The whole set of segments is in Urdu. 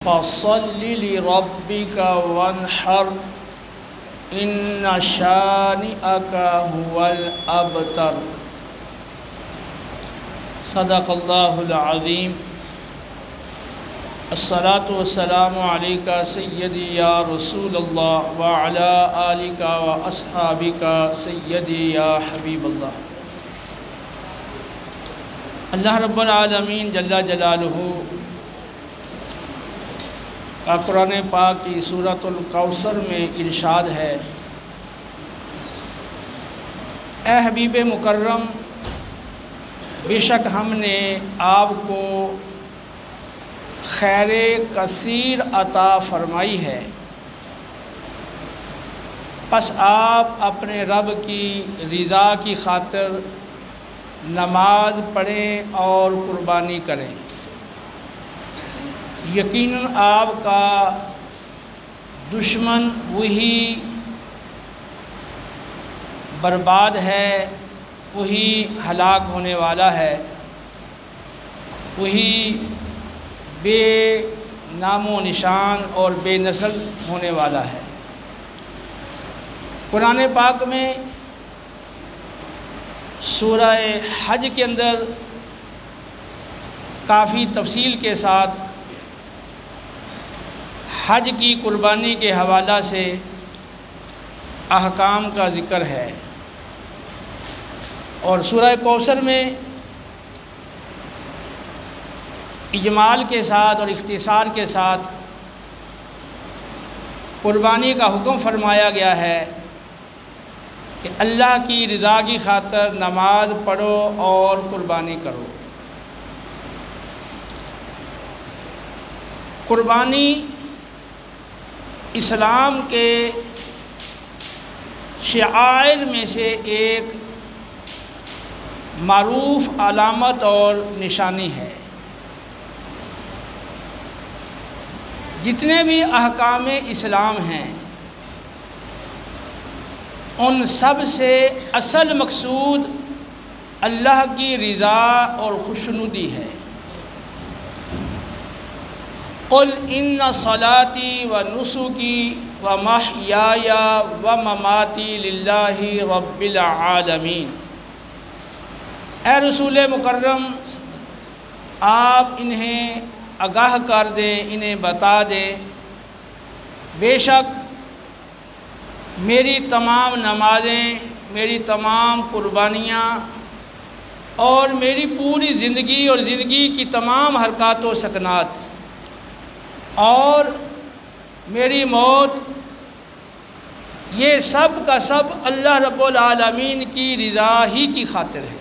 فصل لربك وانحر ان شانئك هو الابتر صدق اللہ العظیم۔ الصلاۃ والسلام علیک سیدی یا رسول اللہ وعلی آلک واصحابک سیدی یا حبیب اللہ۔ اللہ رب العالمین جل جلالہ کا قرآن پاک کی سورۃ الکوثر میں ارشاد ہے، اے حبیب مکرم، بے شک ہم نے آپ کو خیر کثیر عطا فرمائی ہے، پس آپ اپنے رب کی رضا کی خاطر نماز پڑھیں اور قربانی کریں، یقیناً آپ کا دشمن وہی برباد ہے، وہی ہلاک ہونے والا ہے، وہی بے نام و نشان اور بے نسل ہونے والا ہے۔ قرآن پاک میں سورہ حج کے اندر کافی تفصیل کے ساتھ حج کی قربانی کے حوالہ سے احکام کا ذکر ہے، اور سورہ کوثر میں اجمال کے ساتھ اور اختصار کے ساتھ قربانی کا حکم فرمایا گیا ہے کہ اللہ کی رضا کی خاطر نماز پڑھو اور قربانی کرو۔ قربانی اسلام کے شعائر میں سے ایک معروف علامت اور نشانی ہے۔ جتنے بھی احکام اسلام ہیں ان سب سے اصل مقصود اللہ کی رضا اور خوشنودی ہے۔ قل ان صلاتی و نسکی و محیای و مماتی للہ رب العالمین۔ اے رسول مکرم، آپ انہیں آگاہ کر دیں، انہیں بتا دیں، بے شک میری تمام نمازیں، میری تمام قربانیاں اور میری پوری زندگی اور زندگی کی تمام حرکات و سکنات اور میری موت، یہ سب کا سب اللہ رب العالمین کی رضا ہی کی خاطر ہے۔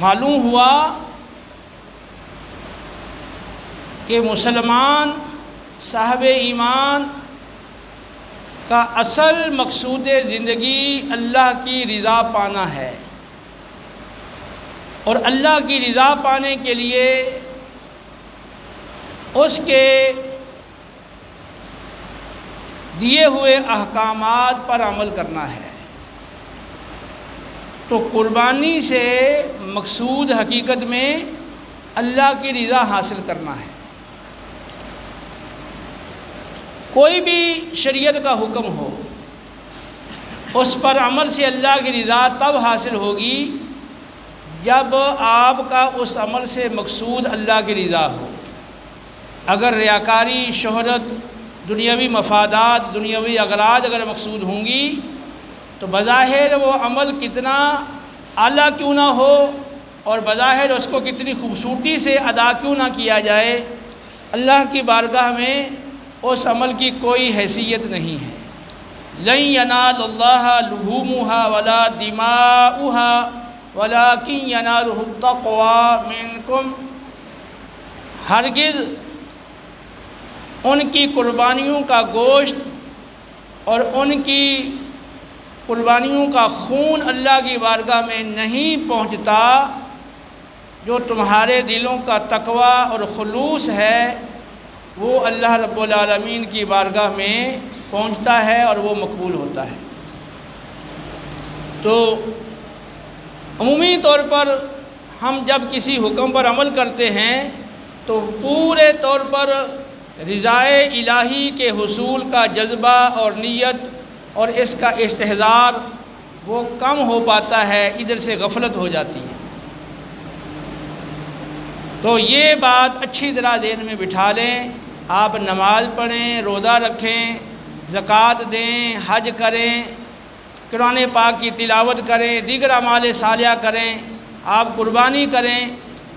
معلوم ہوا کہ مسلمان صاحب ایمان کا اصل مقصود زندگی اللہ کی رضا پانا ہے، اور اللہ کی رضا پانے کے لیے اس کے دیے ہوئے احکامات پر عمل کرنا ہے۔ تو قربانی سے مقصود حقیقت میں اللہ کی رضا حاصل کرنا ہے۔ کوئی بھی شریعت کا حکم ہو، اس پر عمل سے اللہ کی رضا تب حاصل ہوگی جب آپ کا اس عمل سے مقصود اللہ کی رضا ہو۔ اگر ریاکاری، شہرت، دنیاوی مفادات، دنیاوی اغراض اگر مقصود ہوں گی تو بظاہر وہ عمل کتنا اعلیٰ کیوں نہ ہو اور بظاہر اس کو کتنی خوبصورتی سے ادا کیوں نہ کیا جائے، اللہ کی بارگاہ میں اس عمل کی کوئی حیثیت نہیں ہے۔ لن ینال اللہ لحومها ولا دماؤها ولکن ینالہ التقوی منکم۔ ہرگز ان کی قربانیوں کا گوشت اور ان کی قربانیوں کا خون اللہ کی بارگاہ میں نہیں پہنچتا، جو تمہارے دلوں کا تقوی اور خلوص ہے وہ اللہ رب العالمین کی بارگاہ میں پہنچتا ہے اور وہ مقبول ہوتا ہے۔ تو عمومی طور پر ہم جب کسی حکم پر عمل کرتے ہیں تو پورے طور پر رضائے الہی کے حصول کا جذبہ اور نیت اور اس کا استحضار وہ کم ہو پاتا ہے، ادھر سے غفلت ہو جاتی ہے۔ تو یہ بات اچھی طرح ذہن میں بٹھا لیں۔ آپ نماز پڑھیں، روزہ رکھیں، زکوٰۃ دیں، حج کریں، قرآن پاک کی تلاوت کریں، دیگر اعمال صالحہ کریں، آپ قربانی کریں،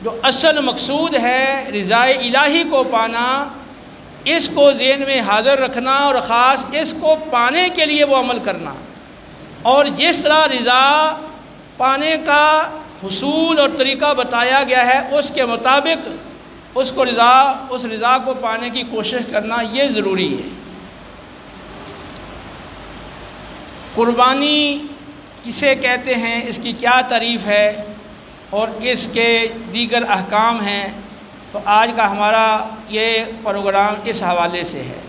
جو اصل مقصود ہے رضائے الہی کو پانا، اس کو ذہن میں حاضر رکھنا اور خاص اس کو پانے کے لیے وہ عمل کرنا، اور جس طرح رضا پانے کا حصول اور طریقہ بتایا گیا ہے اس کے مطابق اس رضا کو پانے کی کوشش کرنا یہ ضروری ہے۔ قربانی کسے کہتے ہیں، اس کی کیا تعریف ہے اور اس کے دیگر احکام ہیں، تو آج کا ہمارا یہ پروگرام اس حوالے سے ہے۔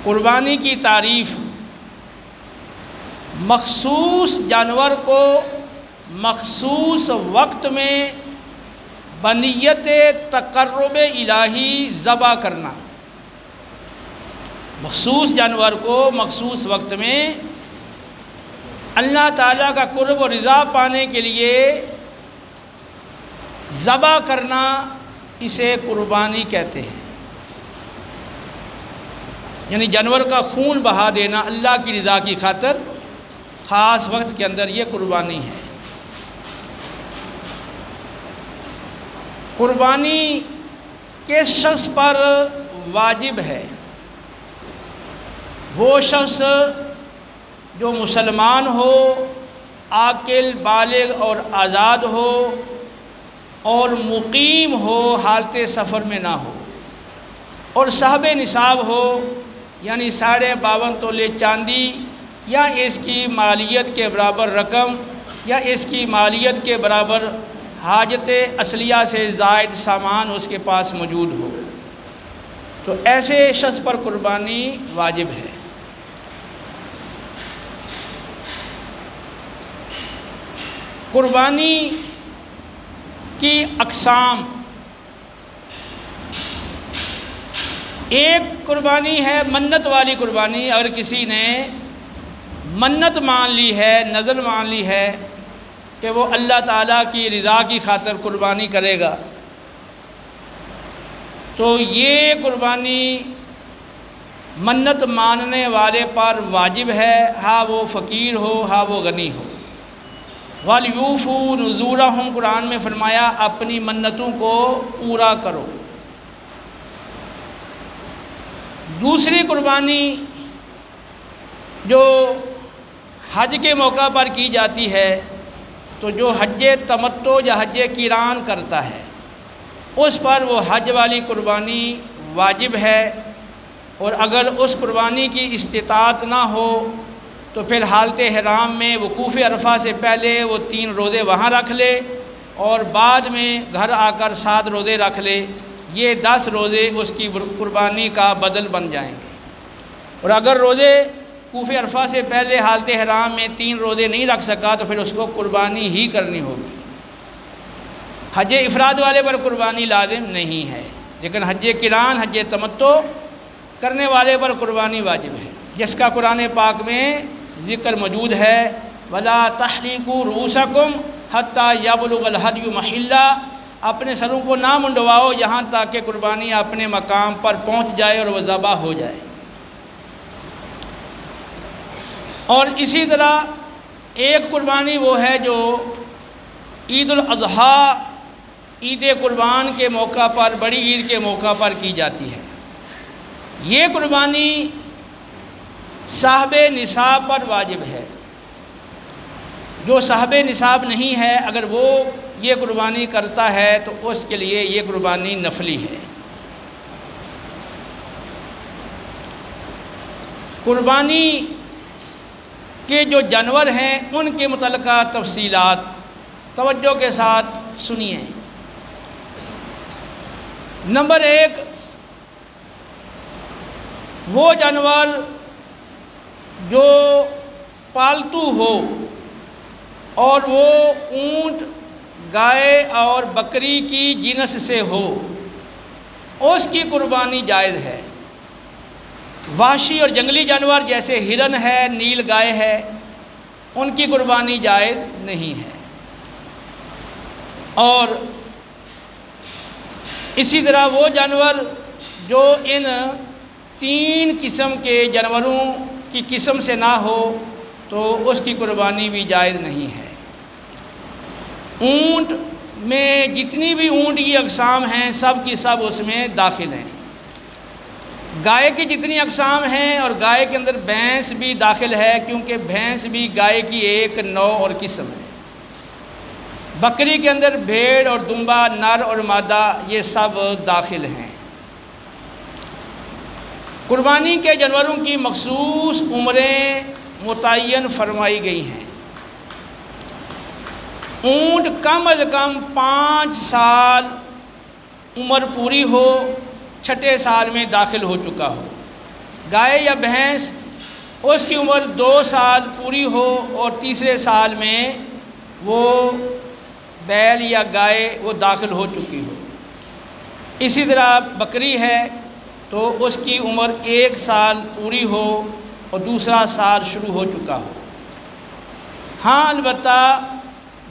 قربانی کی تعریف مخصوص جانور کو مخصوص وقت میں بنیت تقرب الہی ذبح کرنا، مخصوص جانور کو مخصوص وقت میں اللہ تعالیٰ کا قرب و رضا پانے کے لیے ذبح کرنا، اسے قربانی کہتے ہیں۔ یعنی جانور کا خون بہا دینا اللہ کی رضا کی خاطر خاص وقت کے اندر، یہ قربانی ہے۔ قربانی کس شخص پر واجب ہے؟ وہ شخص جو مسلمان ہو، عاقل، بالغ اور آزاد ہو اور مقیم ہو، حالت سفر میں نہ ہو، اور صاحب نصاب ہو، یعنی 52.5 تولے چاندی یا اس کی مالیت کے برابر رقم یا اس کی مالیت کے برابر حاجت اصلیہ سے زائد سامان اس کے پاس موجود ہو، تو ایسے شخص پر قربانی واجب ہے۔ قربانی کی اقسام، ایک قربانی ہے منت والی قربانی۔ اگر کسی نے منت مان لی ہے، نذر مان لی ہے کہ وہ اللہ تعالیٰ کی رضا کی خاطر قربانی کرے گا، تو یہ قربانی منت ماننے والے پر واجب ہے، ہاں وہ فقیر ہو ہاں وہ غنی ہو۔ وَلْيُوفُوا نُذُورَهُمْ، قرآن میں فرمایا اپنی منتوں کو پورا کرو۔ دوسری قربانی جو حج کے موقع پر کی جاتی ہے، تو جو حج تمتع یا حج قران کرتا ہے اس پر وہ حج والی قربانی واجب ہے، اور اگر اس قربانی کی استطاعت نہ ہو تو پھر حالت احرام میں وقوف عرفہ سے پہلے وہ 3 روزے وہاں رکھ لے اور بعد میں گھر آ کر 7 روزے رکھ لے، یہ 10 روزے اس کی قربانی کا بدل بن جائیں گے۔ اور اگر روزے وقوف عرفہ سے پہلے حالت احرام میں 3 روزے نہیں رکھ سکا تو پھر اس کو قربانی ہی کرنی ہوگی۔ حج افراد والے پر قربانی لازم نہیں ہے، لیکن حج قران، حج تمتع کرنے والے پر قربانی واجب ہے، جس کا قرآن پاک میں ذکر موجود ہے وَلَا تَحْلِقُوا رُؤُوسَكُمْ حَتَّى يَبْلُغَ الْهَدْيُ مَحِلَّهُ، اپنے سروں کو نہ منڈواؤ یہاں تک کہ قربانی اپنے مقام پر پہنچ جائے اور وہ ذبح ہو جائے۔ اور اسی طرح ایک قربانی وہ ہے جو عید الاضحیٰ، عید قربان کے موقع پر، بڑی عید کے موقع پر کی جاتی ہے۔ یہ قربانی صاحب نصاب پر واجب ہے۔ جو صاحب نصاب نہیں ہے اگر وہ یہ قربانی کرتا ہے تو اس کے لیے یہ قربانی نفلی ہے۔ قربانی کے جو جانور ہیں ان کے متعلقہ تفصیلات توجہ کے ساتھ سنیے۔ نمبر 1، وہ جانور جو پالتو ہو، اور وہ اونٹ گائے اور بکری کی جنس سے ہو اس کی قربانی جائز ہے۔ وحشی اور جنگلی جانور جیسے ہرن ہے، نیل گائے ہے، ان کی قربانی جائز نہیں ہے۔ اور اسی طرح وہ جانور جو ان 3 قسم کے جانوروں کی قسم سے نہ ہو تو اس کی قربانی بھی جائز نہیں ہے۔ اونٹ میں جتنی بھی اونٹ کی اقسام ہیں سب کی سب اس میں داخل ہیں۔ گائے کی جتنی اقسام ہیں، اور گائے کے اندر بھینس بھی داخل ہے کیونکہ بھینس بھی گائے کی ایک نوع اور قسم ہے۔ بکری کے اندر بھیڑ اور دمبا، نر اور مادہ، یہ سب داخل ہیں۔ قربانی کے جانوروں کی مخصوص عمریں متعین فرمائی گئی ہیں۔ اونٹ کم از کم 5 سال عمر پوری ہو، 6 سال میں داخل ہو چکا ہو۔ گائے یا بھینس اس کی عمر 2 سال پوری ہو اور 3 سال میں وہ بیل یا گائے وہ داخل ہو چکی ہو۔ اسی طرح بکری ہے تو اس کی عمر 1 سال پوری ہو اور دوسرا سال شروع ہو چکا ہو۔ ہاں البتہ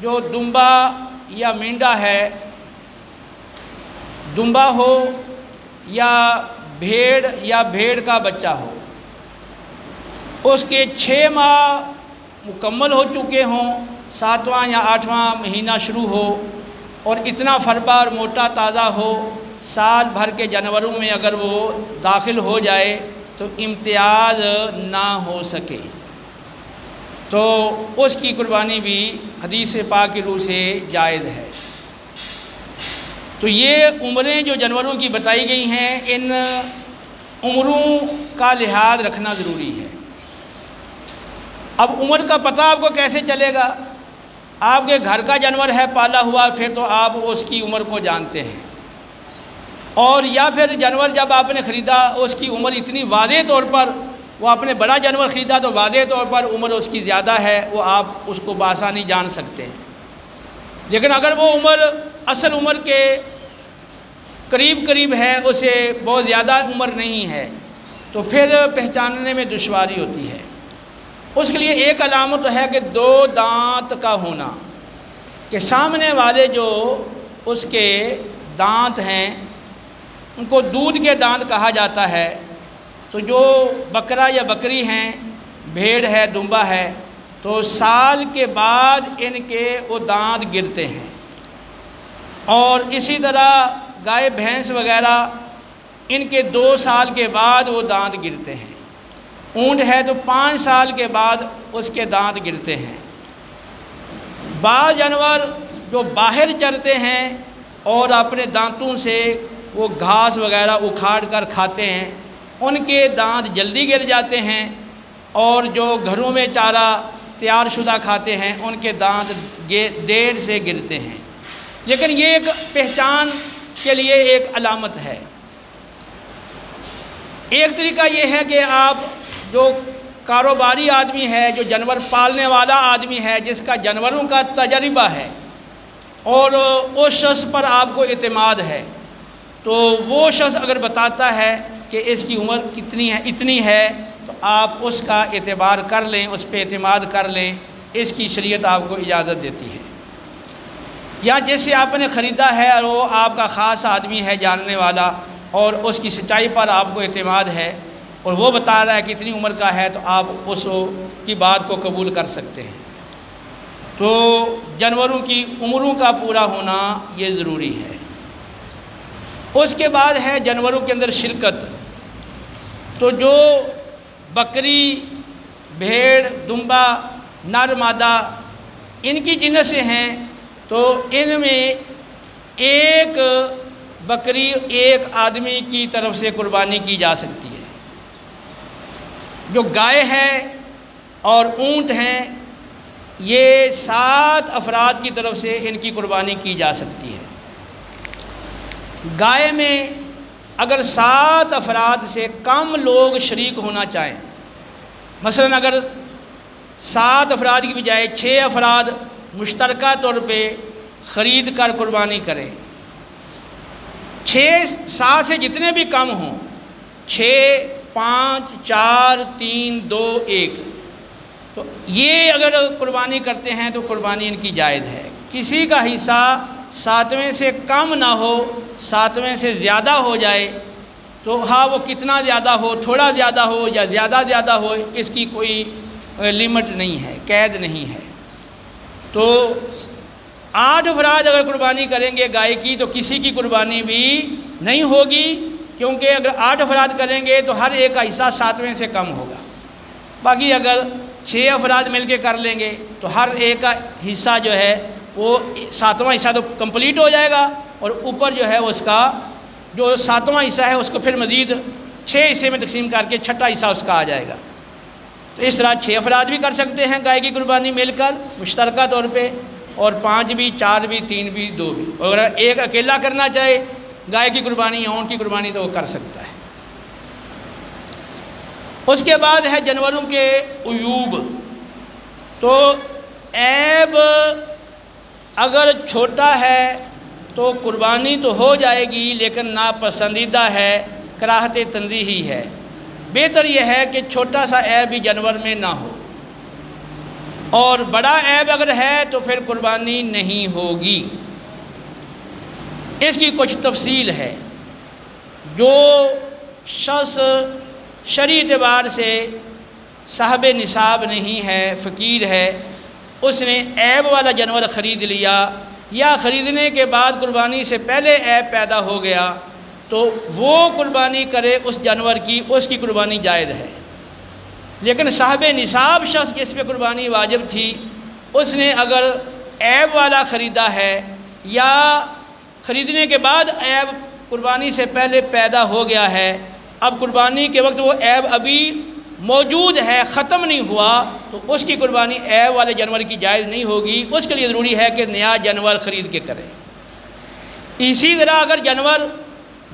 جو دمبا یا مینڈا ہے، دمبا ہو یا بھیڑ کا بچہ ہو، اس کے 6 ماہ مکمل ہو چکے ہوں، 7واں یا 8واں مہینہ شروع ہو، اور اتنا فربا اور موٹا تازہ ہو، سال بھر کے جانوروں میں اگر وہ داخل ہو جائے تو امتیاز نہ ہو سکے تو اس کی قربانی بھی حدیث پاک کی روح سے جائز ہے۔ تو یہ عمریں جو جانوروں کی بتائی گئی ہیں، ان عمروں کا لحاظ رکھنا ضروری ہے۔ اب عمر کا پتہ آپ کو کیسے چلے گا؟ آپ کے گھر کا جانور ہے پالا ہوا، پھر تو آپ اس کی عمر کو جانتے ہیں، اور یا پھر جانور جب آپ نے خریدا اس کی عمر اتنی واضح طور پر، وہ آپ نے بڑا جانور خریدا تو واضح طور پر عمر اس کی زیادہ ہے، وہ آپ اس کو بآسانی جان سکتے ہیں۔ لیکن اگر وہ عمر اصل عمر کے قریب ہے، اسے بہت زیادہ عمر نہیں ہے، تو پھر پہچاننے میں دشواری ہوتی ہے۔ اس کے لیے ایک علامت ہے کہ 2 دانت کا ہونا، کہ سامنے والے جو اس کے دانت ہیں ان کو دودھ کے دانت کہا جاتا ہے۔ تو جو بکرا یا بکری ہیں، بھیڑ ہے، دمبا ہے، تو سال کے بعد ان کے وہ دانت گرتے ہیں، اور اسی طرح گائے بھینس وغیرہ ان کے 2 سال کے بعد وہ دانت گرتے ہیں۔ اونٹ ہے تو 5 سال کے بعد اس کے دانت گرتے ہیں۔ بعض جانور جو باہر چرتے ہیں اور اپنے دانتوں سے وہ گھاس وغیرہ اکھاڑ کر کھاتے ہیں، ان کے دانت جلدی گر جاتے ہیں، اور جو گھروں میں چارہ تیار شدہ کھاتے ہیں ان کے دانت دیر سے گرتے ہیں۔ لیکن یہ ایک پہچان کے لیے ایک علامت ہے۔ ایک طریقہ یہ ہے کہ آپ جو کاروباری آدمی ہے، جو جانور پالنے والا آدمی ہے، جس کا جانوروں کا تجربہ ہے اور اس شخص پر آپ کو اعتماد ہے، تو وہ شخص اگر بتاتا ہے کہ اس کی عمر کتنی ہے، اتنی ہے، تو آپ اس کا اعتبار کر لیں، اس پہ اعتماد کر لیں، اس کی شریعت آپ کو اجازت دیتی ہے۔ یا جیسے آپ نے خریدا ہے اور وہ آپ کا خاص آدمی ہے جاننے والا، اور اس کی سچائی پر آپ کو اعتماد ہے اور وہ بتا رہا ہے کہ اتنی عمر کا ہے، تو آپ اس کی بات کو قبول کر سکتے ہیں۔ تو جانوروں کی عمروں کا پورا ہونا یہ ضروری ہے۔ اس کے بعد ہے جانوروں کے اندر شرکت۔ تو جو بکری، بھیڑ، دمبا، نر مادہ ان کی جنس سے ہیں، تو ان میں ایک بکری ایک آدمی کی طرف سے قربانی کی جا سکتی ہے۔ جو گائے ہے اور اونٹ ہیں، یہ 7 افراد کی طرف سے ان کی قربانی کی جا سکتی ہے۔ گائے میں اگر 7 افراد سے کم لوگ شریک ہونا چاہیں، مثلا اگر 7 افراد کی بجائے 6 افراد مشترکہ طور پہ خرید کر قربانی کریں۔ 6-7 سے جتنے بھی کم ہوں، 6، 5، 4، 3، 2، 1، تو یہ اگر قربانی کرتے ہیں تو قربانی ان کی جائز ہے۔ کسی کا حصہ 7ویں سے کم نہ ہو، 7ویں سے زیادہ ہو جائے تو ہاں وہ کتنا زیادہ ہو، تھوڑا زیادہ ہو یا زیادہ ہو، اس کی کوئی لمٹ نہیں ہے، قید نہیں ہے۔ تو 8 افراد اگر قربانی کریں گے گائے کی تو کسی کی قربانی بھی نہیں ہوگی، کیونکہ اگر 8 افراد کریں گے تو ہر ایک کا حصہ 7ویں سے کم ہوگا۔ باقی اگر 6 افراد مل کے کر لیں گے تو ہر ایک کا حصہ جو ہے وہ 7واں حصہ تو کمپلیٹ ہو جائے گا، اور اوپر جو ہے اس کا جو 7واں حصہ ہے اس کو پھر مزید 6 حصے میں تقسیم کر کے 6ٹھا حصہ اس کا آ جائے گا۔ تو اس طرح 6 افراد بھی کر سکتے ہیں گائے کی قربانی مل کر مشترکہ طور پہ، اور 5 بھی، 4 بھی، 3 بھی، 2 بھی، اور اگر ایک اکیلا کرنا چاہے گائے کی قربانی یا اونٹ کی قربانی تو وہ کر سکتا ہے۔ اس کے بعد ہے جانوروں کے عیوب۔ تو عیب اگر چھوٹا ہے تو قربانی تو ہو جائے گی، لیکن ناپسندیدہ ہے، کراہت تنزیہی ہے۔ بہتر یہ ہے کہ چھوٹا سا عیب بھی جانور میں نہ ہو، اور بڑا عیب اگر ہے تو پھر قربانی نہیں ہوگی۔ اس کی کچھ تفصیل ہے۔ جو شخص شرعی اعتبار سے صاحب نصاب نہیں ہے، فقیر ہے، اس نے عیب والا جانور خرید لیا یا خریدنے کے بعد قربانی سے پہلے عیب پیدا ہو گیا تو وہ قربانی کرے اس جانور کی، اس کی قربانی جائز ہے۔ لیکن صاحب نصاب شخص جس پہ قربانی واجب تھی، اس نے اگر عیب والا خریدا ہے یا خریدنے کے بعد عیب قربانی سے پہلے پیدا ہو گیا ہے، اب قربانی کے وقت وہ عیب ابھی موجود ہے، ختم نہیں ہوا، تو اس کی قربانی عیب والے جانور کی جائز نہیں ہوگی۔ اس کے لیے ضروری ہے کہ نیا جانور خرید کے کرے۔ اسی طرح اگر جانور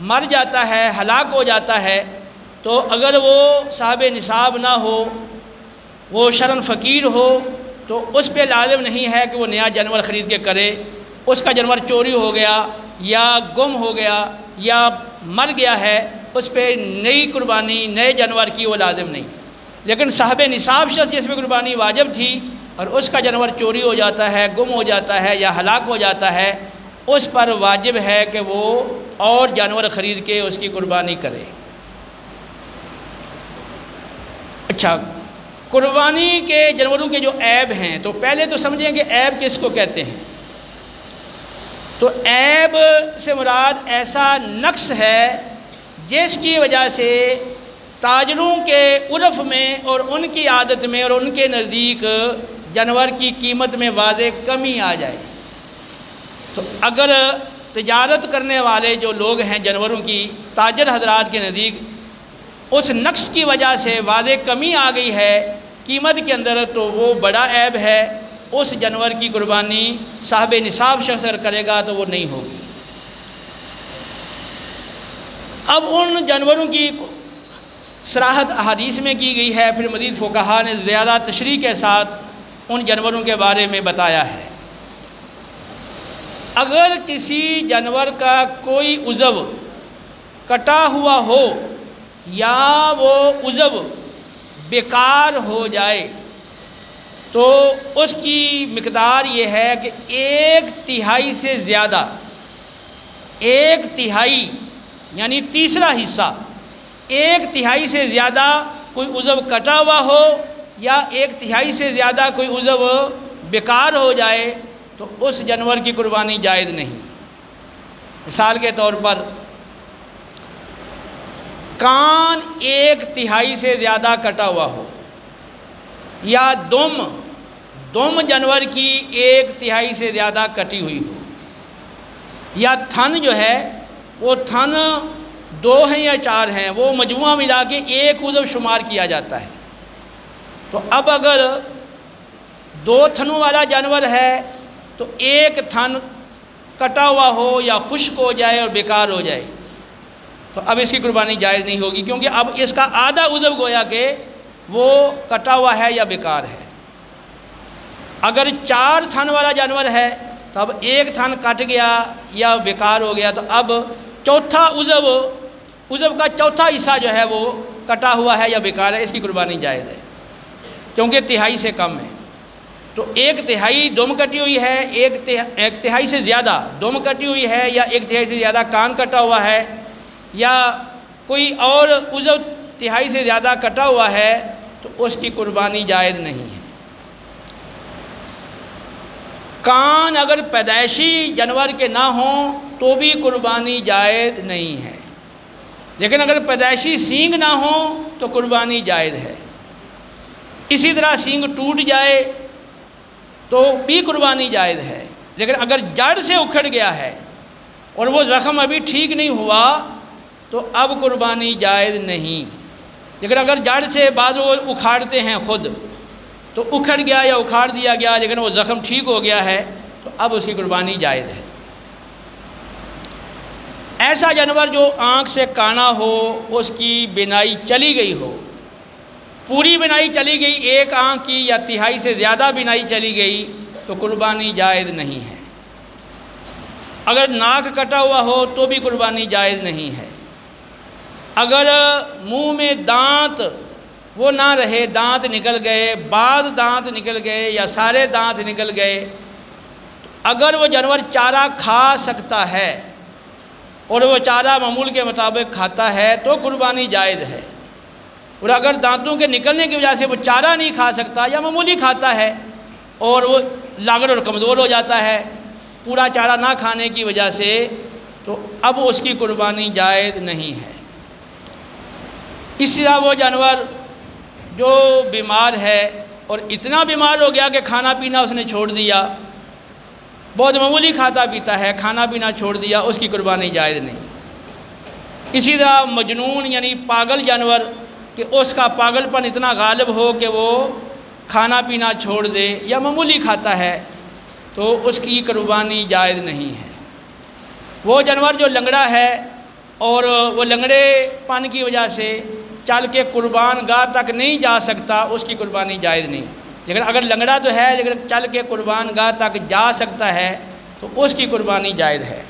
مر جاتا ہے، ہلاک ہو جاتا ہے، تو اگر وہ صاحب نصاب نہ ہو، وہ شرعاً فقیر ہو، تو اس پہ لازم نہیں ہے کہ وہ نیا جانور خرید کے کرے۔ اس کا جانور چوری ہو گیا یا گم ہو گیا یا مر گیا ہے، اس پہ نئی قربانی نئے جانور کی وہ لازم نہیں۔ لیکن صاحب نصاب شخص جس پہ قربانی واجب تھی اور اس کا جانور چوری ہو جاتا ہے، گم ہو جاتا ہے یا ہلاک ہو جاتا ہے، اس پر واجب ہے کہ وہ اور جانور خرید کے اس کی قربانی کرے۔ اچھا، قربانی کے جانوروں کے جو عیب ہیں، تو پہلے تو سمجھیں کہ عیب کس کو کہتے ہیں۔ تو عیب سے مراد ایسا نقص ہے جس کی وجہ سے تاجروں کے عرف میں اور ان کی عادت میں اور ان کے نزدیک جانور کی قیمت میں واضح کمی آ جائے۔ تو اگر تجارت کرنے والے جو لوگ ہیں جانوروں کی، تاجر حضرات کے نزدیک اس نقص کی وجہ سے واضح کمی آ گئی ہے قیمت کے اندر، تو وہ بڑا عیب ہے۔ اس جانور کی قربانی صاحب نصاب شخص اگر کرے گا تو وہ نہیں ہوگی۔ اب ان جانوروں کی صراحت احادیث میں کی گئی ہے، پھر مزید فقہا نے زیادہ تشریح کے ساتھ ان جانوروں کے بارے میں بتایا ہے۔ اگر کسی جانور کا کوئی عضو کٹا ہوا ہو یا وہ عضو بیکار ہو جائے تو اس کی مقدار یہ ہے کہ 1/3 سے زیادہ، 1/3 یعنی تیسرا حصہ، 1/3 سے زیادہ کوئی عضو کٹا ہوا ہو یا 1/3 سے زیادہ کوئی عضو بیکار ہو جائے تو اس جانور کی قربانی جائز نہیں۔ مثال کے طور پر کان 1/3 سے زیادہ کٹا ہوا ہو، یا دم جانور کی 1/3 سے زیادہ کٹی ہوئی ہو، یا تھن جو ہے وہ تھن 2 ہیں یا 4 ہیں، وہ مجموعہ ملا کے ایک عضو شمار کیا جاتا ہے۔ تو اب اگر 2 تھنوں والا جانور ہے تو ایک تھن کٹا ہوا ہو یا خشک ہو جائے اور بیکار ہو جائے تو اب اس کی قربانی جائز نہیں ہوگی، کیونکہ اب اس کا آدھا عضو گویا کہ وہ کٹا ہوا ہے یا بیکار ہے۔ اگر 4 تھن والا جانور ہے تو اب 1 تھن کٹ گیا یا بیکار ہو گیا تو اب چوتھا عضو کا چوتھا حصہ جو ہے وہ کٹا ہوا ہے یا بیکار ہے، اس کی قربانی جائز ہے، کیونکہ تہائی سے کم ہے۔ تو 1/3 دم کٹی ہوئی ہے، 1/3 سے زیادہ دم کٹی ہوئی ہے، یا 1/3 سے زیادہ کان کٹا ہوا ہے، یا کوئی اور عضو 1/3 سے زیادہ کٹا ہوا ہے، تو اس کی قربانی جائز نہیں ہے۔ کان اگر پیدائشی جانور کے نہ ہوں تو بھی قربانی جائز نہیں ہے، لیکن اگر پیدائشی سینگ نہ ہوں تو قربانی جائز ہے۔ اسی طرح سینگ ٹوٹ جائے تو بھی قربانی جائز ہے، لیکن اگر جڑ سے اکھڑ گیا ہے اور وہ زخم ابھی ٹھیک نہیں ہوا تو اب قربانی جائز نہیں۔ لیکن اگر جڑ سے بعض وہ اکھاڑتے ہیں خود، تو اکھڑ گیا یا اکھاڑ دیا گیا لیکن وہ زخم ٹھیک ہو گیا ہے تو اب اس کی قربانی جائز ہے۔ ایسا جانور جو آنکھ سے کانا ہو، اس کی بینائی چلی گئی ہو، پوری بینائی چلی گئی، 1 آنکھ کی یا 1/3 سے زیادہ بینائی چلی گئی تو قربانی جائز نہیں ہے۔ اگر ناک کٹا ہوا ہو تو بھی قربانی جائز نہیں ہے۔ اگر منہ میں دانت وہ نہ رہے، دانت نکل گئے، بعض دانت نکل گئے یا سارے دانت نکل گئے، اگر وہ جانور چارہ کھا سکتا ہے اور وہ چارہ معمول کے مطابق کھاتا ہے تو قربانی جائز ہے، اور اگر دانتوں کے نکلنے کی وجہ سے وہ چارہ نہیں کھا سکتا یا معمولی کھاتا ہے اور وہ لاغر اور کمزور ہو جاتا ہے پورا چارہ نہ کھانے کی وجہ سے، تو اب اس کی قربانی جائز نہیں ہے۔ اسی طرح وہ جانور جو بیمار ہے اور اتنا بیمار ہو گیا کہ کھانا پینا اس نے چھوڑ دیا، بہت معمولی کھاتا پیتا ہے، کھانا پینا چھوڑ دیا، اس کی قربانی جائز نہیں۔ اسی طرح مجنون یعنی پاگل جانور کہ اس کا پاگل پن اتنا غالب ہو کہ وہ کھانا پینا چھوڑ دے یا معمولی کھاتا ہے تو اس کی قربانی جائز نہیں ہے۔ وہ جانور جو لنگڑا ہے اور وہ لنگڑے پن کی وجہ سے چل کے قربان گاہ تک نہیں جا سکتا، اس کی قربانی جائز نہیں۔ لیکن اگر لنگڑا تو ہے لیکن چل کے قربان گاہ تک جا سکتا ہے تو اس کی قربانی جائز ہے۔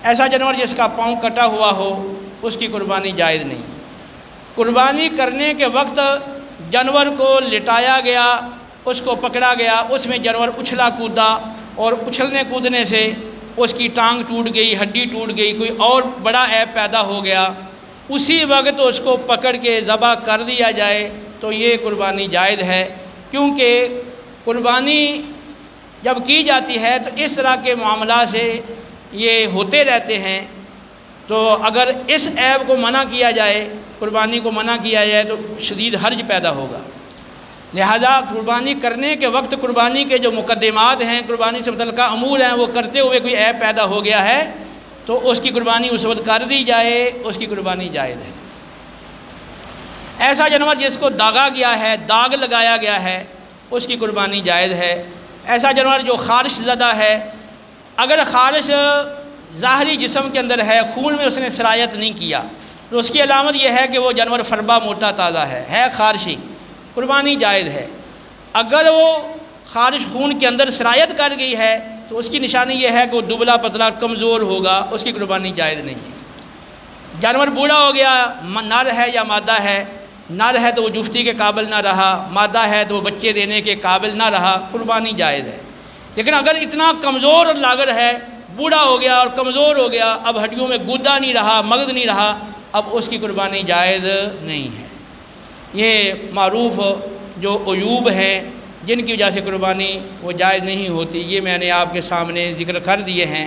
ایسا جانور جس کا پاؤں کٹا ہوا ہو اس کی قربانی جائز نہیں۔ قربانی کرنے کے وقت جانور کو لٹایا گیا، اس کو پکڑا گیا، اس میں جانور اچھلا کودا اور اچھلنے کودنے سے اس کی ٹانگ ٹوٹ گئی، ہڈی ٹوٹ گئی، کوئی اور بڑا عیب پیدا ہو گیا، اسی وقت اس کو پکڑ کے ذبح کر دیا جائے تو یہ قربانی جائز ہے، کیونکہ قربانی جب کی جاتی ہے تو اس طرح کے معاملات سے یہ ہوتے رہتے ہیں، تو اگر اس عیب کو منع کیا جائے، قربانی کو منع کیا جائے تو شدید حرج پیدا ہوگا۔ لہذا قربانی کرنے کے وقت قربانی کے جو مقدمات ہیں، قربانی سے متعلقہ امور ہیں، وہ کرتے ہوئے کوئی عیب پیدا ہو گیا ہے تو اس کی قربانی اس وقت کر دی جائے، اس کی قربانی جائز ہے۔ ایسا جانور جس کو داغا گیا ہے، داغ لگایا گیا ہے، اس کی قربانی جائز ہے۔ ایسا جانور جو خارش زدہ ہے، اگر خارش ظاہری جسم کے اندر ہے، خون میں اس نے سرایت نہیں کیا، تو اس کی علامت یہ ہے کہ وہ جانور فربا موٹا تازہ ہے خارشی، قربانی جائز ہے۔ اگر وہ خارش خون کے اندر سرایت کر گئی ہے تو اس کی نشانی یہ ہے کہ وہ دبلا پتلا کمزور ہوگا، اس کی قربانی جائز نہیں ہے۔ جانور بوڑھا ہو گیا، نر ہے یا مادہ ہے، نر ہے تو وہ جفتی کے قابل نہ رہا، مادہ ہے تو وہ بچے دینے کے قابل نہ رہا، قربانی جائز ہے۔ لیکن اگر اتنا کمزور اور لاغر ہے، بوڑھا ہو گیا اور کمزور ہو گیا، اب ہڈیوں میں گودا نہیں رہا، مغز نہیں رہا، اب اس کی قربانی جائز نہیں ہے۔ یہ معروف جو عیوب ہیں جن کی وجہ سے قربانی وہ جائز نہیں ہوتی، یہ میں نے آپ کے سامنے ذکر کر دیے ہیں۔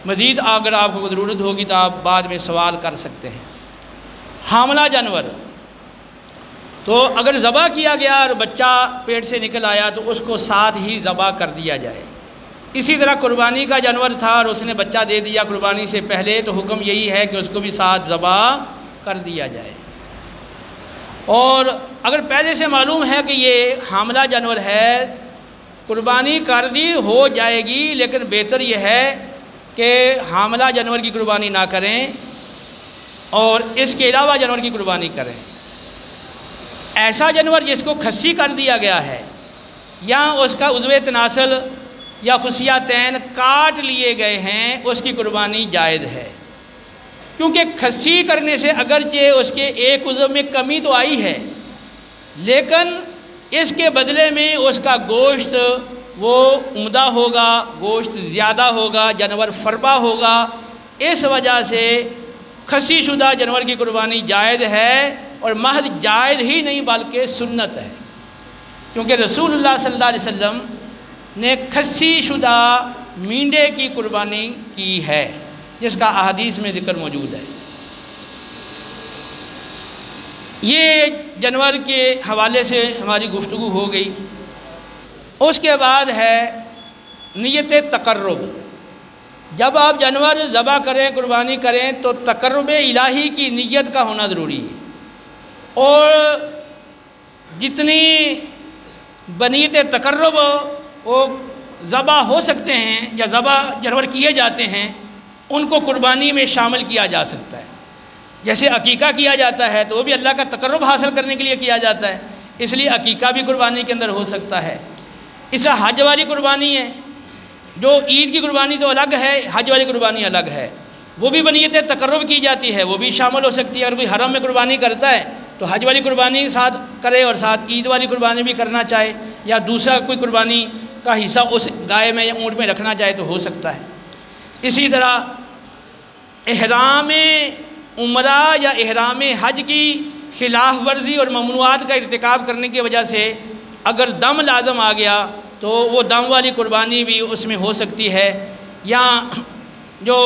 مزید اگر آپ کو ضرورت ہوگی تو آپ بعد میں سوال کر سکتے ہیں۔ حاملہ جانور تو اگر ذبح کیا گیا اور بچہ پیٹ سے نکل آیا تو اس کو ساتھ ہی ذبح کر دیا جائے۔ اسی طرح قربانی کا جانور تھا اور اس نے بچہ دے دیا قربانی سے پہلے، تو حکم یہی ہے کہ اس کو بھی ساتھ ذبح کر دیا جائے۔ اور اگر پہلے سے معلوم ہے کہ یہ حاملہ جانور ہے، قربانی کر دی ہو جائے گی، لیکن بہتر یہ ہے کہ حاملہ جانور کی قربانی نہ کریں اور اس کے علاوہ جانور کی قربانی کریں۔ ایسا جانور جس کو کھسی کر دیا گیا ہے یا اس کا عضو تناسل یا خصیتین کاٹ لیے گئے ہیں، اس کی قربانی جائز ہے، کیونکہ کھسی کرنے سے اگرچہ اس کے ایک عضو میں کمی تو آئی ہے، لیکن اس کے بدلے میں اس کا گوشت وہ عمدہ ہوگا، گوشت زیادہ ہوگا، جانور فربا ہوگا، اس وجہ سے کھسی شدہ جانور کی قربانی جائز ہے، اور محض جائز ہی نہیں بلکہ سنت ہے، کیونکہ رسول اللہ صلی اللہ علیہ وسلم نے کھسی شدہ مینڈے کی قربانی کی ہے، جس کا احادیث میں ذکر موجود ہے۔ یہ جانور کے حوالے سے ہماری گفتگو ہو گئی۔ اس کے بعد ہے نیت تقرب۔ جب آپ جانور ذبح کریں، قربانی کریں تو تقرب الہی کی نیت کا ہونا ضروری ہے، اور جتنی بنیت تقرب وہ ذبح ہو سکتے ہیں یا ذبح جانور کیے جاتے ہیں، ان کو قربانی میں شامل کیا جا سکتا ہے۔ جیسے عقیقہ کیا جاتا ہے تو وہ بھی اللہ کا تقرب حاصل کرنے کے لیے کیا جاتا ہے، اس لیے عقیقہ بھی قربانی کے اندر ہو سکتا ہے۔ اس سے حج والی قربانی ہے، جو عید کی قربانی تو الگ ہے، حج والی قربانی الگ ہے، وہ بھی بنیت تقرب کی جاتی ہے، وہ بھی شامل ہو سکتی ہے۔ اگر کوئی حرم میں قربانی کرتا ہے تو حج والی قربانی ساتھ کرے اور ساتھ عید والی قربانی بھی کرنا چاہے، یا دوسرا کوئی قربانی کا حصہ اس گائے میں یا اونٹ میں رکھنا چاہے تو ہو سکتا ہے۔ اسی طرح احرام عمرہ یا احرام حج کی خلاف ورزی اور ممنوعات کا ارتکاب کرنے کی وجہ سے اگر دم لازم آ گیا تو وہ دم والی قربانی بھی اس میں ہو سکتی ہے، یا جو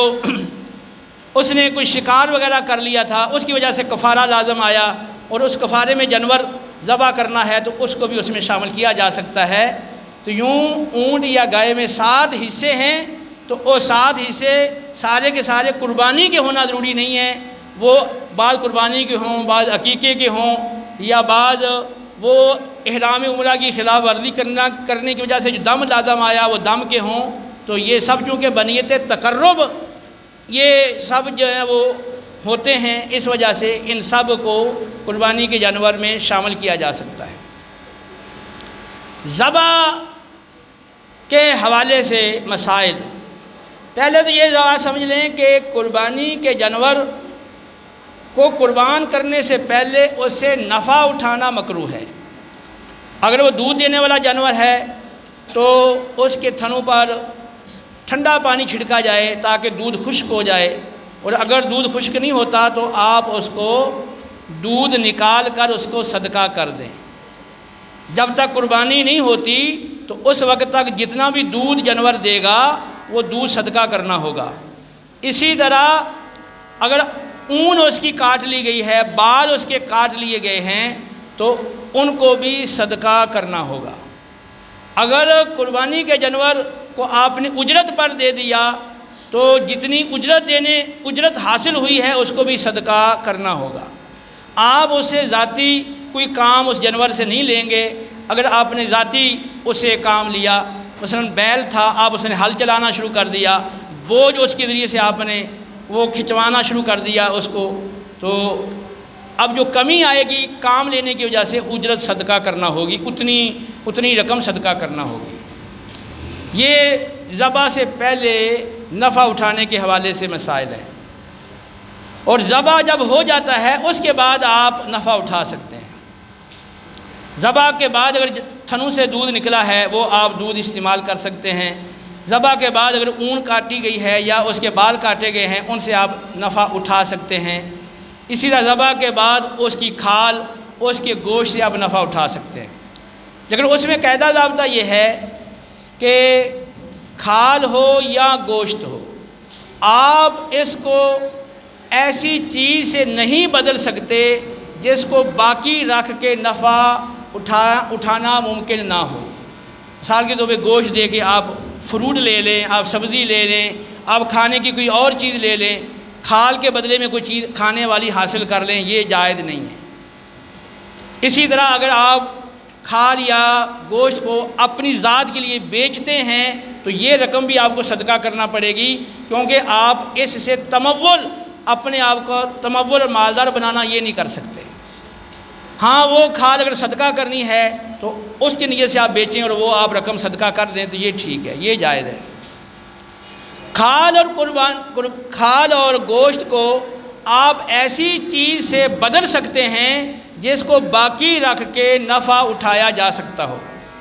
اس نے کوئی شکار وغیرہ کر لیا تھا اس کی وجہ سے کفارہ لازم آیا اور اس کفارے میں جانور ذبح کرنا ہے تو اس کو بھی اس میں شامل کیا جا سکتا ہے۔ تو یوں اونٹ یا گائے میں 7 حصے ہیں، تو وہ 7 حصے سارے کے سارے قربانی کے ہونا ضروری نہیں ہے، وہ بعض قربانی کے ہوں، بعض عقیقے کے ہوں، یا بعض وہ احرام عمرہ کی خلاف ورزی کرنے کی وجہ سے جو دم لازم آیا وہ دم کے ہوں۔ تو یہ سب چونکہ بنیت تقرب یہ سب جو ہے وہ ہوتے ہیں، اس وجہ سے ان سب کو قربانی کے جانور میں شامل کیا جا سکتا ہے۔ ذبح کے حوالے سے مسائل، پہلے تو یہ ذرا سمجھ لیں کہ قربانی کے جانور کو قربان کرنے سے پہلے اس سے نفع اٹھانا مکروہ ہے۔ اگر وہ دودھ دینے والا جانور ہے تو اس کے تھنوں پر ٹھنڈا پانی چھڑکا جائے تاکہ دودھ خشک ہو جائے، اور اگر دودھ خشک نہیں ہوتا تو آپ اس کو دودھ نکال کر اس کو صدقہ کر دیں۔ جب تک قربانی نہیں ہوتی تو اس وقت تک جتنا بھی دودھ جانور دے گا وہ دودھ صدقہ کرنا ہوگا۔ اسی طرح اگر اون اس کی کاٹ لی گئی ہے، بال اس کے کاٹ لیے گئے ہیں تو ان کو بھی صدقہ کرنا ہوگا۔ اگر قربانی کے جانور کو آپ نے اجرت پر دے دیا تو جتنی اجرت حاصل ہوئی ہے اس کو بھی صدقہ کرنا ہوگا۔ آپ اسے ذاتی کوئی کام اس جانور سے نہیں لیں گے۔ اگر آپ نے ذاتی اسے کام لیا، مثلا بیل تھا، آپ اس نے ہل چلانا شروع کر دیا، بوجھ اس کے ذریعے سے آپ نے وہ کھنچوانا شروع کر دیا اس کو، تو اب جو کمی آئے گی کام لینے کی وجہ سے اجرت صدقہ کرنا ہوگی، اتنی رقم صدقہ کرنا ہوگی۔ یہ ذبح سے پہلے نفع اٹھانے کے حوالے سے مسائل ہیں، اور ذبح جب ہو جاتا ہے اس کے بعد آپ نفع اٹھا سکتے ہیں۔ ذبح کے بعد اگر تھنوں سے دودھ نکلا ہے وہ آپ دودھ استعمال کر سکتے ہیں۔ ذبح کے بعد اگر اون کاٹی گئی ہے یا اس کے بال کاٹے گئے ہیں ان سے آپ نفع اٹھا سکتے ہیں۔ اسی طرح ذبح کے بعد اس کی کھال، اس کے گوشت سے آپ نفع اٹھا سکتے ہیں، لیکن اس میں قاعدہ ضابطہ یہ ہے کہ کھال ہو یا گوشت ہو، آپ اس کو ایسی چیز سے نہیں بدل سکتے جس کو باقی رکھ کے نفع اٹھانا ممکن نہ ہو۔ مثال کے طور پہ گوشت دے کے آپ فروٹ لے لیں، آپ سبزی لے لیں، آپ کھانے کی کوئی اور چیز لے لیں، کھال کے بدلے میں کوئی چیز کھانے والی حاصل کر لیں، یہ جائز نہیں ہے۔ اسی طرح اگر آپ کھال یا گوشت کو اپنی ذات کے لیے بیچتے ہیں تو یہ رقم بھی آپ کو صدقہ کرنا پڑے گی، کیونکہ آپ اس سے اپنے آپ کو تمول اور مالدار بنانا یہ نہیں کر سکتے۔ ہاں وہ کھال اگر صدقہ کرنی ہے تو اس کی نیت سے آپ بیچیں اور وہ آپ رقم صدقہ کر دیں تو یہ ٹھیک ہے، یہ جائز ہے۔ کھال اور گوشت کو آپ ایسی چیز سے بدل سکتے ہیں جس کو باقی رکھ کے نفع اٹھایا جا سکتا ہو۔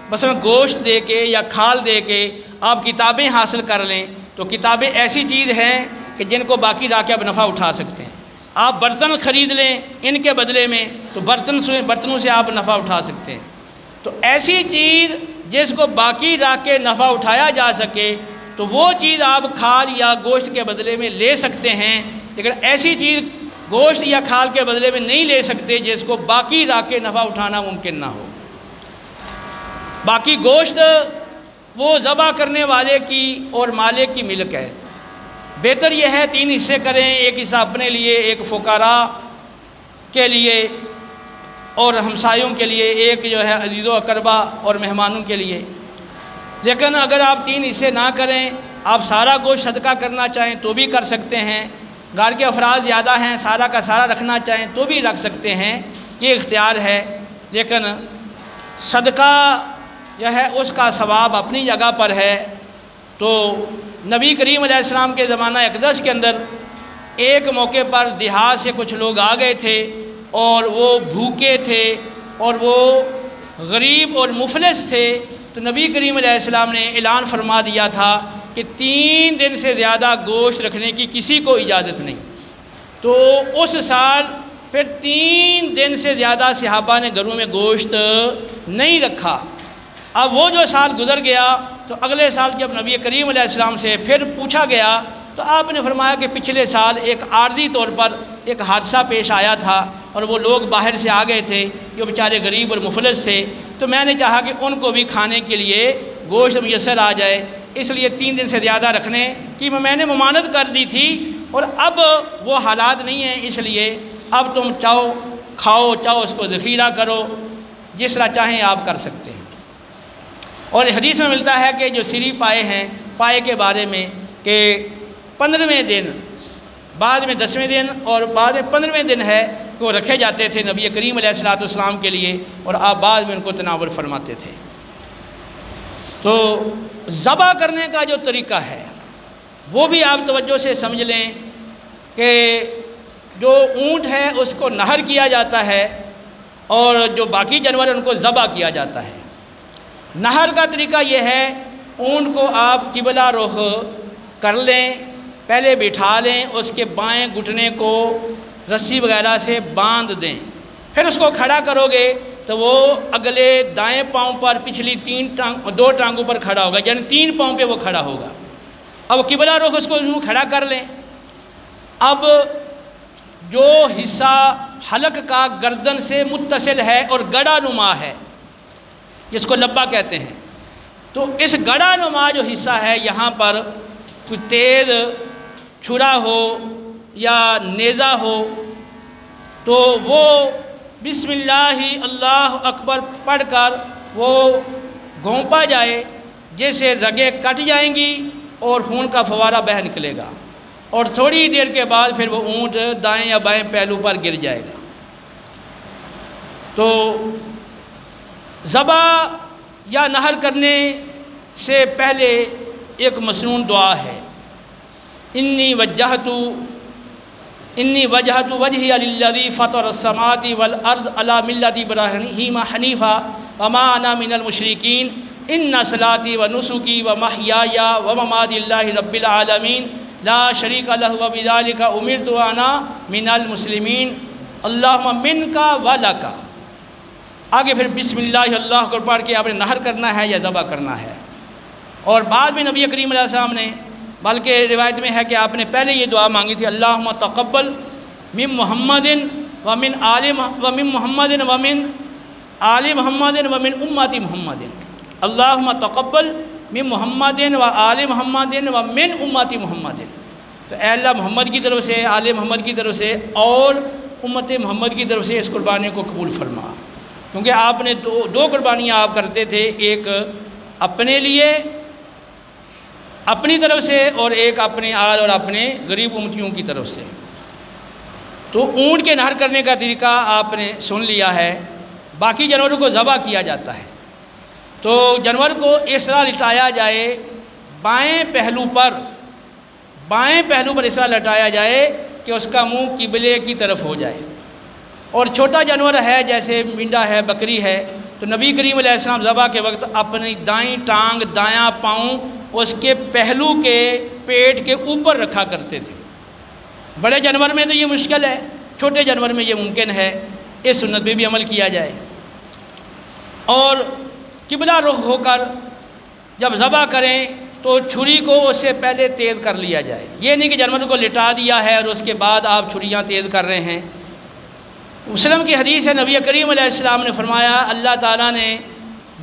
مثلا گوشت دے کے یا کھال دے کے آپ کتابیں حاصل کر لیں تو کتابیں ایسی چیز ہیں کہ جن کو باقی رکھ کے آپ نفع اٹھا سکتے ہیں۔ آپ برتن خرید لیں ان کے بدلے میں تو برتنوں سے آپ نفع اٹھا سکتے ہیں۔ تو ایسی چیز جس کو باقی رکھ کے نفع اٹھایا جا سکے تو وہ چیز آپ کھال یا گوشت کے بدلے میں لے سکتے ہیں، لیکن ایسی چیز گوشت یا کھال کے بدلے میں نہیں لے سکتے جس کو باقی رکھ کے نفع اٹھانا ممکن نہ ہو۔ باقی گوشت وہ ذبح کرنے والے کی اور مالک کی ملک ہے۔ بہتر یہ ہے 3 حصے کریں، ایک حصہ اپنے لیے، ایک فقراء کے لیے اور ہمسایوں کے لیے، ایک جو ہے عزیز و اقربا اور مہمانوں کے لیے۔ لیکن اگر آپ 3 حصے نہ کریں، آپ سارا گوشت صدقہ کرنا چاہیں تو بھی کر سکتے ہیں، گھر کے افراد زیادہ ہیں سارا کا سارا رکھنا چاہیں تو بھی رکھ سکتے ہیں، یہ اختیار ہے۔ لیکن صدقہ جو ہے اس کا ثواب اپنی جگہ پر ہے۔ تو نبی کریم علیہ السلام کے زمانہ اقدس کے اندر ایک موقع پر دیہات سے کچھ لوگ آ گئے تھے اور وہ بھوکے تھے اور وہ غریب اور مفلس تھے، تو نبی کریم علیہ السلام نے اعلان فرما دیا تھا کہ 3 دن سے زیادہ گوشت رکھنے کی کسی کو اجازت نہیں۔ تو اس سال پھر 3 دن سے زیادہ صحابہ نے گھروں میں گوشت نہیں رکھا۔ اب وہ جو سال گزر گیا تو اگلے سال جب نبی کریم علیہ السلام سے پھر پوچھا گیا تو آپ نے فرمایا کہ پچھلے سال ایک عارضی طور پر ایک حادثہ پیش آیا تھا اور وہ لوگ باہر سے آ گئے تھے جو بیچارے غریب اور مفلس تھے، تو میں نے چاہا کہ ان کو بھی کھانے کے لیے گوشت میسر آ جائے، اس لیے 3 دن سے زیادہ رکھنے کی میں نے ممانعت کر دی تھی، اور اب وہ حالات نہیں ہیں، اس لیے اب تم چاہو کھاؤ، چاہو اس کو ذخیرہ کرو، جس طرح چاہیں آپ کر سکتے ہیں۔ اور حدیث میں ملتا ہے کہ جو سری پائے ہیں، پائے کے بارے میں کہ 15ویں دن، بعد میں 10ویں دن اور بعد میں 15ویں دن ہے کہ وہ رکھے جاتے تھے نبی کریم علیہ السلام کے لیے، اور آپ بعد میں ان کو تناول فرماتے تھے۔ تو ذبح کرنے کا جو طریقہ ہے وہ بھی آپ توجہ سے سمجھ لیں کہ جو اونٹ ہے اس کو نہر کیا جاتا ہے اور جو باقی جانور ہیں ان کو ذبح کیا جاتا ہے۔ نہر کا طریقہ یہ ہے، اونٹ کو آپ قبلہ رخ کر لیں، پہلے بٹھا لیں، اس کے بائیں گھٹنے کو رسی وغیرہ سے باندھ دیں، پھر اس کو کھڑا کرو گے تو وہ اگلے دائیں پاؤں پر پچھلی 2 ٹانگوں پر کھڑا ہوگا، یعنی 3 پاؤں پہ وہ کھڑا ہوگا۔ اب قبلہ رخ اس کو کھڑا کر لیں۔ اب جو حصہ حلق کا گردن سے متصل ہے اور گڑا نما ہے، جس کو لبا کہتے ہیں، تو اس گڑا نما جو حصہ ہے یہاں پر کوئی تیز چھرا ہو یا نیزہ ہو تو وہ بسم اللہ اللہ اکبر پڑھ کر وہ گھونپا جائے، جیسے رگیں کٹ جائیں گی اور خون کا فوارہ بہہ نکلے گا، اور تھوڑی دیر کے بعد پھر وہ اونٹ دائیں یا بائیں پہلو پر گر جائے گا۔ تو ذبح یا نہر کرنے سے پہلے ایک مسنون دعا ہے، انی وجہت وجہی للذی فطر السماوات والارض علی ملۃ ابراہیم حنیفا وما انا من المشرکین ان صلاتی ونسکی ومحیای ومماتی للہ رب العالمین لا شریک لہ وبذلک امرت وانا من المسلمین اللہم منک ولک۔ آگے پھر بسم اللہ اللہ کو پڑھ کے آپ نے نہر کرنا ہے یا ذبح کرنا ہے۔ اور بعد میں نبی کریم علیہ السلام نے، بلکہ روایت میں ہے کہ آپ نے پہلے یہ دعا مانگی تھی، اللہم تقبل من محمد ومن آل محمد ومن آل محمد ومن امت محمد، اللہم تقبل من محمد و آل محمد ومن امت محمد۔ تو اے اللہ محمد کی طرف سے، آل محمد کی طرف سے اور امت محمد کی طرف سے اس قربانی کو قبول فرما، کیونکہ آپ نے دو قربانیاں آپ کرتے تھے، ایک اپنے لیے اپنی طرف سے اور ایک اپنے آل اور اپنے غریب امتیوں کی طرف سے۔ تو اونٹ کے نہر کرنے کا طریقہ آپ نے سن لیا ہے۔ باقی جانوروں کو ذبح کیا جاتا ہے تو جانور کو اس طرح لٹایا جائے، بائیں پہلو پر اس طرح لٹایا جائے کہ اس کا منہ قبلے کی طرف ہو جائے۔ اور چھوٹا جانور ہے جیسے مینڈا ہے، بکری ہے، تو نبی کریم علیہ السلام ذبح کے وقت اپنی دائیں ٹانگ، دایاں پاؤں اس کے پہلو کے پیٹ کے اوپر رکھا کرتے تھے۔ بڑے جانور میں تو یہ مشکل ہے، چھوٹے جانور میں یہ ممکن ہے، اس سنت پہ بھی عمل کیا جائے۔ اور قبلہ رخ ہو کر جب ذبح کریں تو چھری کو اس سے پہلے تیز کر لیا جائے۔ یہ نہیں کہ جانور کو لٹا دیا ہے اور اس کے بعد آپ چھریاں تیز کر رہے ہیں۔ مسلم کی حدیث ہے، نبی کریم علیہ السلام نے فرمایا اللہ تعالیٰ نے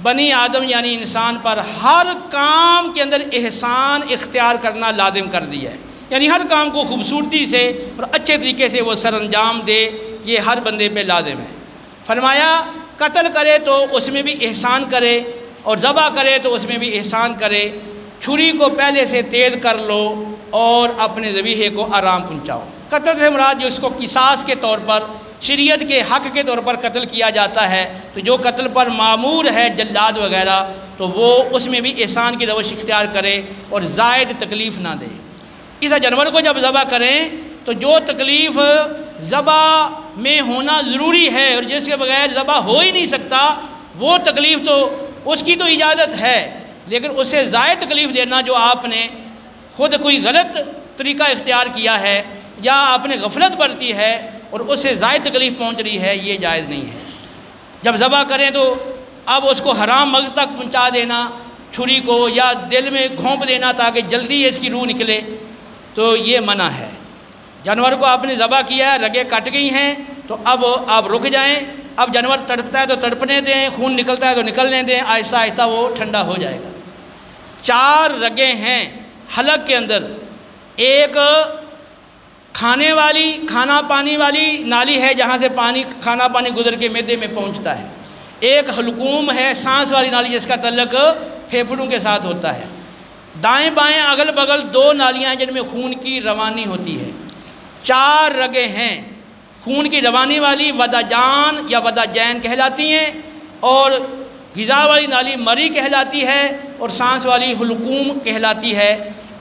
بنی آدم یعنی انسان پر ہر کام کے اندر احسان اختیار کرنا لازم کر دیا ہے، یعنی ہر کام کو خوبصورتی سے اور اچھے طریقے سے وہ سر انجام دے، یہ ہر بندے پہ لازم ہے۔ فرمایا قتل کرے تو اس میں بھی احسان کرے اور ذبح کرے تو اس میں بھی احسان کرے، چھری کو پہلے سے تیز کر لو اور اپنے ذبیحے کو آرام پہنچاؤ۔ قتل سے مراد جو اس کو قصاص کے طور پر، شریعت کے حق کے طور پر قتل کیا جاتا ہے، تو جو قتل پر معمور ہے جلاد وغیرہ تو وہ اس میں بھی احسان کی روش اختیار کرے اور زائد تکلیف نہ دے۔ اس جانور کو جب ذبح کریں تو جو تکلیف ذبح میں ہونا ضروری ہے اور جس کے بغیر ذبح ہو ہی نہیں سکتا، وہ تکلیف تو اس کی تو اجازت ہے، لیکن اسے زائد تکلیف دینا جو آپ نے خود کوئی غلط طریقہ اختیار کیا ہے یا آپ نے غفلت برتی ہے اور اسے زائد تکلیف پہنچ رہی ہے، یہ جائز نہیں ہے۔ جب ذبح کریں تو اب اس کو حرام مغز تک پہنچا دینا، چھری کو یا دل میں گھونپ دینا تاکہ جلدی اس کی روح نکلے، تو یہ منع ہے۔ جانور کو آپ نے ذبح کیا ہے، رگیں کٹ گئی ہیں تو اب آپ رک جائیں، اب جانور تڑپتا ہے تو تڑپنے دیں، خون نکلتا ہے تو نکلنے دیں، آہستہ آہستہ وہ ٹھنڈا ہو جائے گا۔ 4 رگیں ہیں حلق کے اندر، ایک کھانے والی کھانا پانی والی نالی ہے جہاں سے کھانا پانی گزر کے معدے میں پہنچتا ہے، ایک حلقوم ہے سانس والی نالی جس کا تعلق پھیپھڑوں کے ساتھ ہوتا ہے، دائیں بائیں اگل بغل 2 نالیاں ہیں جن میں خون کی روانی ہوتی ہے۔ 4 رگیں ہیں، خون کی روانی والی وداجان یا وداجین کہلاتی ہیں، اور غذا والی نالی مری کہلاتی ہے، اور سانس والی حلقوم کہلاتی ہے۔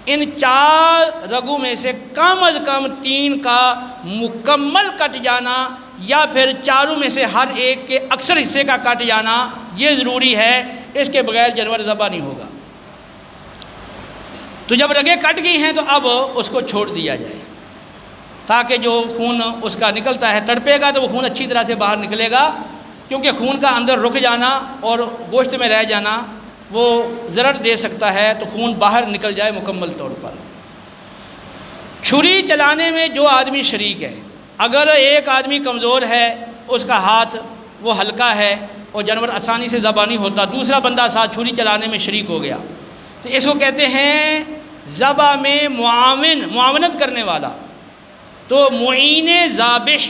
ان 4 رگوں میں سے کم از کم 3 کا مکمل کٹ جانا یا پھر 4 میں سے ہر ایک کے اکثر حصے کا کٹ جانا یہ ضروری ہے، اس کے بغیر جانور ذبح نہیں ہوگا۔ تو جب رگیں کٹ گئی ہیں تو اب اس کو چھوڑ دیا جائے تاکہ جو خون اس کا نکلتا ہے، تڑپے گا تو وہ خون اچھی طرح سے باہر نکلے گا، کیونکہ خون کا اندر رک جانا اور گوشت میں رہ جانا وہ ضرر دے سکتا ہے، تو خون باہر نکل جائے مکمل طور پر۔ چھری چلانے میں جو آدمی شریک ہے، اگر ایک آدمی کمزور ہے، اس کا ہاتھ وہ ہلکا ہے اور جانور آسانی سے ذبح نہیں ہوتا، دوسرا بندہ ساتھ چھری چلانے میں شریک ہو گیا، تو اس کو کہتے ہیں ذبح میں معاونت کرنے والا، تو معین ذابح،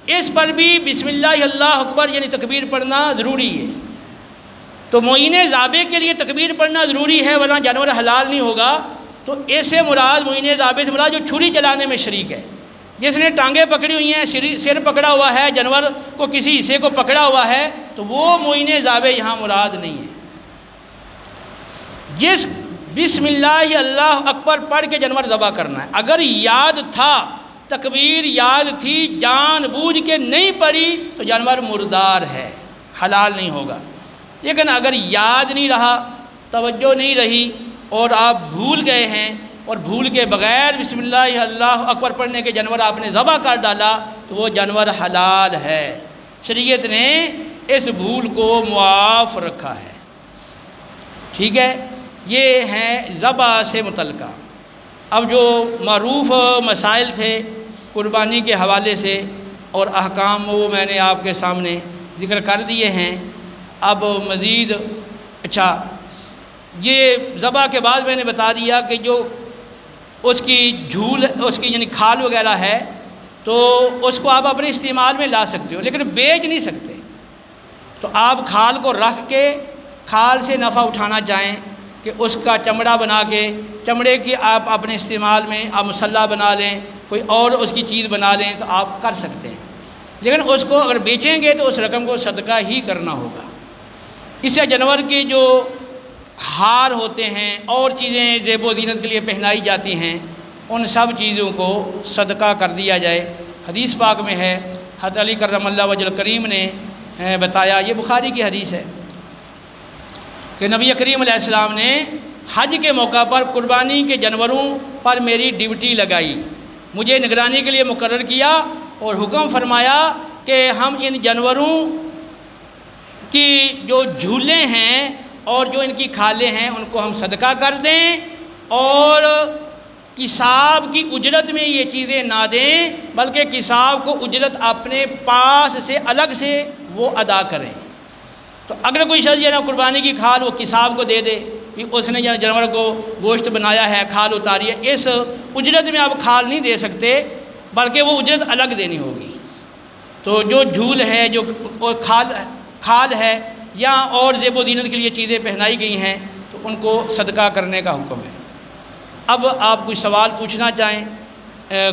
اس پر بھی بسم اللہ اللہ اکبر یعنی تکبیر پڑھنا ضروری ہے۔ تو معین ذابح کے لیے تکبیر پڑھنا ضروری ہے ورنہ جانور حلال نہیں ہوگا۔ تو ایسے مراد معین ذابح سے مراد جو چھری چلانے میں شریک ہے، جس نے ٹانگیں پکڑی ہوئی ہیں، سر پکڑا ہوا ہے، جانور کو کسی حصے کو پکڑا ہوا ہے، تو وہ معین ذابح یہاں مراد نہیں ہے۔ جس بسم اللہ اللہ اکبر پڑھ کے جانور ذبح کرنا ہے، اگر یاد تھا، تکبیر یاد تھی، جان بوجھ کے نہیں پڑھی تو جانور مردار ہے، حلال نہیں ہوگا۔ لیکن اگر یاد نہیں رہا، توجہ نہیں رہی اور آپ بھول گئے ہیں اور بھول کے بغیر بسم اللہ اللہ اکبر پڑھنے کے جانور آپ نے ذبح کر ڈالا تو وہ جانور حلال ہے، شریعت نے اس بھول کو معاف رکھا ہے۔ ٹھیک ہے، یہ ہیں ذبح سے متعلقہ۔ اب جو معروف مسائل تھے قربانی کے حوالے سے اور احکام، وہ میں نے آپ کے سامنے ذکر کر دیے ہیں۔ اب مزید اچھا، یہ ذبح کے بعد میں نے بتا دیا کہ جو اس کی اس کی یعنی کھال وغیرہ ہے تو اس کو آپ اپنے استعمال میں لا سکتے ہو لیکن بیچ نہیں سکتے۔ تو آپ کھال کو رکھ کے کھال سے نفع اٹھانا چاہیں کہ اس کا چمڑا بنا کے، چمڑے کی آپ اپنے استعمال میں آپ مسلح بنا لیں، کوئی اور اس کی چیز بنا لیں تو آپ کر سکتے ہیں، لیکن اس کو اگر بیچیں گے تو اس رقم کو صدقہ ہی کرنا ہوگا۔ اس سے جانور کے جو ہار ہوتے ہیں اور چیزیں زیب و زینت کے لیے پہنائی جاتی ہیں، ان سب چیزوں کو صدقہ کر دیا جائے۔ حدیث پاک میں ہے، حضرت علی کرم اللہ وجہ کریم نے بتایا، یہ بخاری کی حدیث ہے کہ نبی کریم علیہ السلام نے حج کے موقع پر قربانی کے جانوروں پر میری ڈیوٹی لگائی، مجھے نگرانی کے لیے مقرر کیا اور حکم فرمایا کہ ہم ان جانوروں کی جو جھولے ہیں اور جو ان کی کھالیں ہیں ان کو ہم صدقہ کر دیں، اور کساب کی اجرت میں یہ چیزیں نہ دیں، بلکہ کساب کو اجرت اپنے پاس سے الگ سے وہ ادا کریں۔ تو اگر کوئی شخص جو ہے نا قربانی کی کھال وہ کساب کو دے دے کہ اس نے جانور کو گوشت بنایا ہے، کھال اتاری ہے، اس اجرت میں آپ کھال نہیں دے سکتے، بلکہ وہ اجرت الگ دینی ہوگی۔ تو جو جھول ہے، جو کھال ہے یا اور زیب و زینت کے لیے چیزیں پہنائی گئی ہیں، تو ان کو صدقہ کرنے کا حکم ہے۔ اب آپ کوئی سوال پوچھنا چاہیں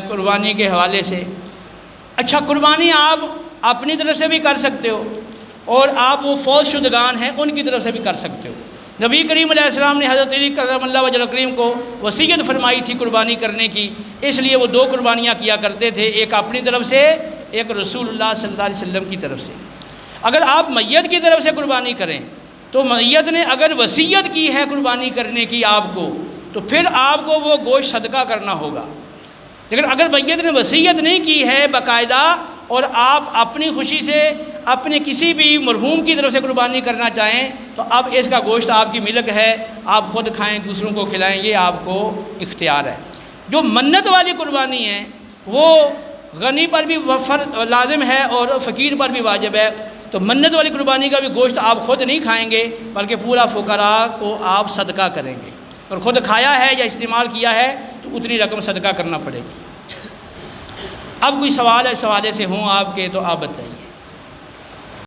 قربانی کے حوالے سے؟ اچھا، قربانی آپ اپنی طرف سے بھی کر سکتے ہو اور آپ وہ فوت شدگان ہیں ان کی طرف سے بھی کر سکتے ہو۔ نبی کریم علیہ السلام نے حضرت علی کرم اللہ وجہ کریم کو وصیت فرمائی تھی قربانی کرنے کی، اس لیے وہ 2 قربانیاں کیا کرتے تھے، ایک اپنی طرف سے، ایک رسول اللہ صلی اللہ علیہ وسلم کی طرف سے۔ اگر آپ میت کی طرف سے قربانی کریں تو میت نے اگر وصیت کی ہے قربانی کرنے کی آپ کو، تو پھر آپ کو وہ گوشت صدقہ کرنا ہوگا۔ لیکن اگر میت نے وصیت نہیں کی ہے باقاعدہ اور آپ اپنی خوشی سے اپنے کسی بھی مرحوم کی طرف سے قربانی کرنا چاہیں، تو اب اس کا گوشت آپ کی ملک ہے، آپ خود کھائیں، دوسروں کو کھلائیں، یہ آپ کو اختیار ہے۔ جو منت والی قربانی ہے وہ غنی پر بھی لازم ہے اور فقیر پر بھی واجب ہے۔ تو منت والی قربانی کا بھی گوشت آپ خود نہیں کھائیں گے، بلکہ پورا فقراء کو آپ صدقہ کریں گے، اور خود کھایا ہے یا استعمال کیا ہے تو اتنی رقم صدقہ کرنا پڑے گی۔ اب کوئی سوال ہے، اس حوالے سے ہوں آپ کے تو آپ بتائیے۔